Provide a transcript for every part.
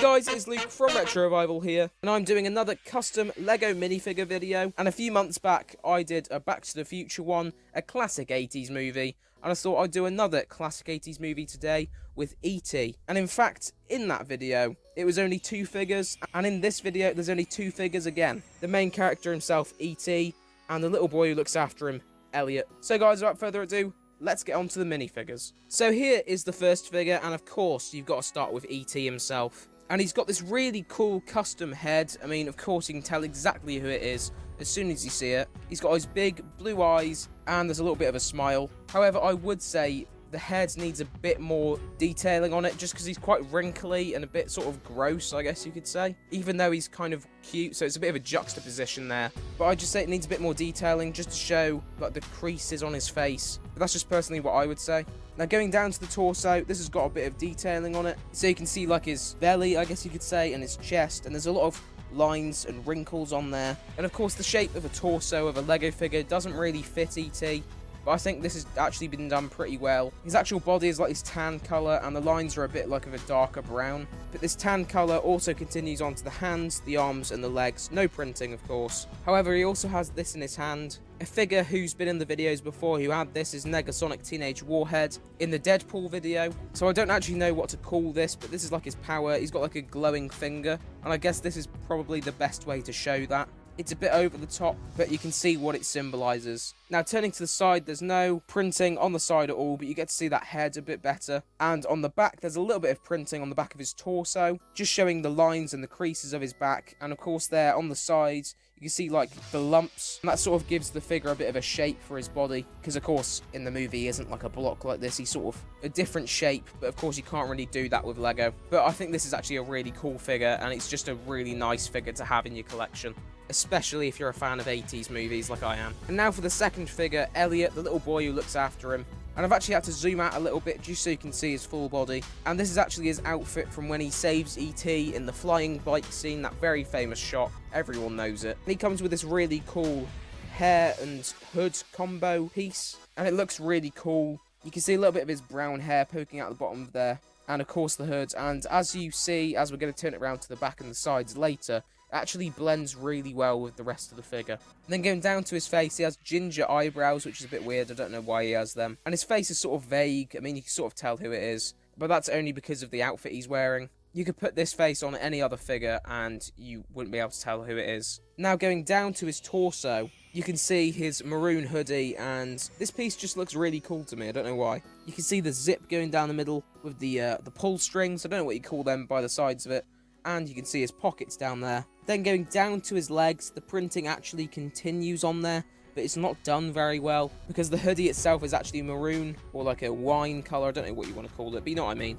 guys, it's Luke from RetroRevival here, and I'm doing another custom LEGO minifigure video. And a few months back, I did a Back to the Future one, a classic 80s movie, and I thought I'd do another classic 80s movie today with E.T. And in fact, in that video, it was only 2 figures, and in this video, there's only 2 figures again. The main character himself, E.T., and the little boy who looks after him, Elliott. So guys, without further ado, let's get on to the minifigures. So here is the first figure, and of course, you've got to start with E.T. himself. And he's got this really cool custom head. I mean, of course, you can tell exactly who it is as soon as you see it. He's got his big blue eyes, and there's a little bit of a smile. However, I would say the head needs a bit more detailing on it, just because he's quite wrinkly and a bit sort of gross, I guess you could say. Even though he's kind of cute, so it's a bit of a juxtaposition there. But I'd just say it needs a bit more detailing, just to show like the creases on his face. But that's just personally what I would say. Now going down to the torso, this has got a bit of detailing on it. So you can see like his belly, I guess you could say, and his chest, and there's a lot of lines and wrinkles on there. And of course the shape of a torso of a Lego figure doesn't really fit E.T., but I think this has actually been done pretty well. His actual body is like this tan colour, and the lines are a bit like of a darker brown. But this tan colour also continues onto the hands, the arms, and the legs. No printing, of course. However, he also has this in his hand. A figure who's been in the videos before who had this is Negasonic Teenage Warhead in the Deadpool video. So I don't actually know what to call this, but this is like his power. He's got like a glowing finger, and I guess this is probably the best way to show that. It's a bit over the top, but you can see what it symbolises. Now, turning to the side, there's no printing on the side at all, but you get to see that head a bit better. And on the back, there's a little bit of printing on the back of his torso, just showing the lines and the creases of his back. And of course, there on the sides, you can see like the lumps, and that sort of gives the figure a bit of a shape for his body, because of course in the movie he isn't like a block like this, he's sort of a different shape, but of course you can't really do that with Lego. But I think this is actually a really cool figure, and it's just a really nice figure to have in your collection, especially if you're a fan of 80s movies like I am. And now for the second figure, Elliott, the little boy who looks after him. And I've actually had to zoom out a little bit just so you can see his full body. And this is actually his outfit from when he saves E.T. in the flying bike scene, that very famous shot. Everyone knows it. And he comes with this really cool hair and hood combo piece, and it looks really cool. You can see a little bit of his brown hair poking out the bottom of there, and of course the hood. And as you see, as we're going to turn it around to the back and the sides later, actually blends really well with the rest of the figure. And then going down to his face, he has ginger eyebrows, which is a bit weird. I don't know why he has them. And his face is sort of vague. I mean, you can sort of tell who it is, but that's only because of the outfit he's wearing. You could put this face on any other figure and you wouldn't be able to tell who it is. Now going down to his torso, you can see his maroon hoodie, and this piece just looks really cool to me. I don't know why. You can see the zip going down the middle with the pull strings. I don't know what you call them by the sides of it. And you can see his pockets down there. Then going down to his legs, the printing actually continues on there, but it's not done very well, because the hoodie itself is actually maroon, or like a wine colour, I don't know what you want to call it, but you know what I mean.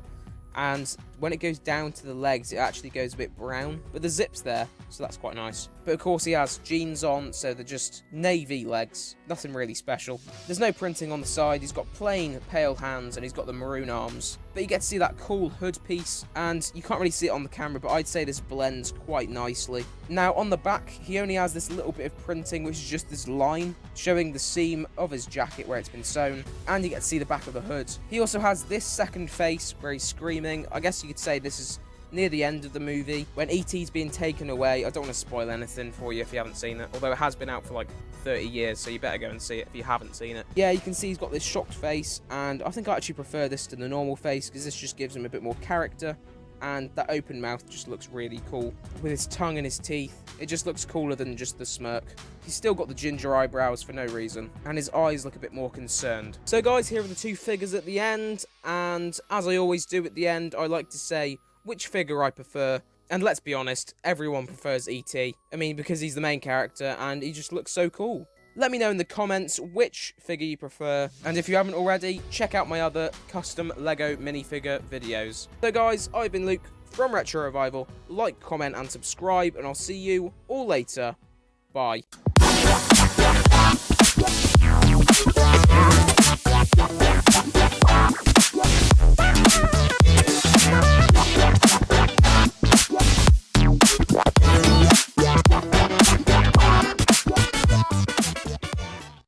And when it goes down to the legs, it actually goes a bit brown, but the zip's there, so that's quite nice. But of course he has jeans on, so they're just navy legs, nothing really special. There's no printing on the side, he's got plain pale hands, and he's got the maroon arms. But you get to see that cool hood piece, and you can't really see it on the camera, but I'd say this blends quite nicely. Now on the back, he only has this little bit of printing, which is just this line, showing the seam of his jacket where it's been sewn, and you get to see the back of the hood. He also has this second face, where he's screaming. I guess you could say this is near the end of the movie, when E.T.'s being taken away. I don't want to spoil anything for you if you haven't seen it, although it has been out for like 30 years, so you better go and see it if you haven't seen it. Yeah, you can see he's got this shocked face, and I think I actually prefer this to the normal face, because this just gives him a bit more character, and that open mouth just looks really cool. With his tongue and his teeth, it just looks cooler than just the smirk. He's still got the ginger eyebrows for no reason, and his eyes look a bit more concerned. So guys, here are the 2 figures at the end, and as I always do at the end, I like to say which figure I prefer. And let's be honest, everyone prefers E.T. I mean, because he's the main character, and he just looks so cool. Let me know in the comments which figure you prefer, and if you haven't already, check out my other custom LEGO minifigure videos. So guys, I've been Luke from RetroRevival. Like, comment, and subscribe, and I'll see you all later. Bye.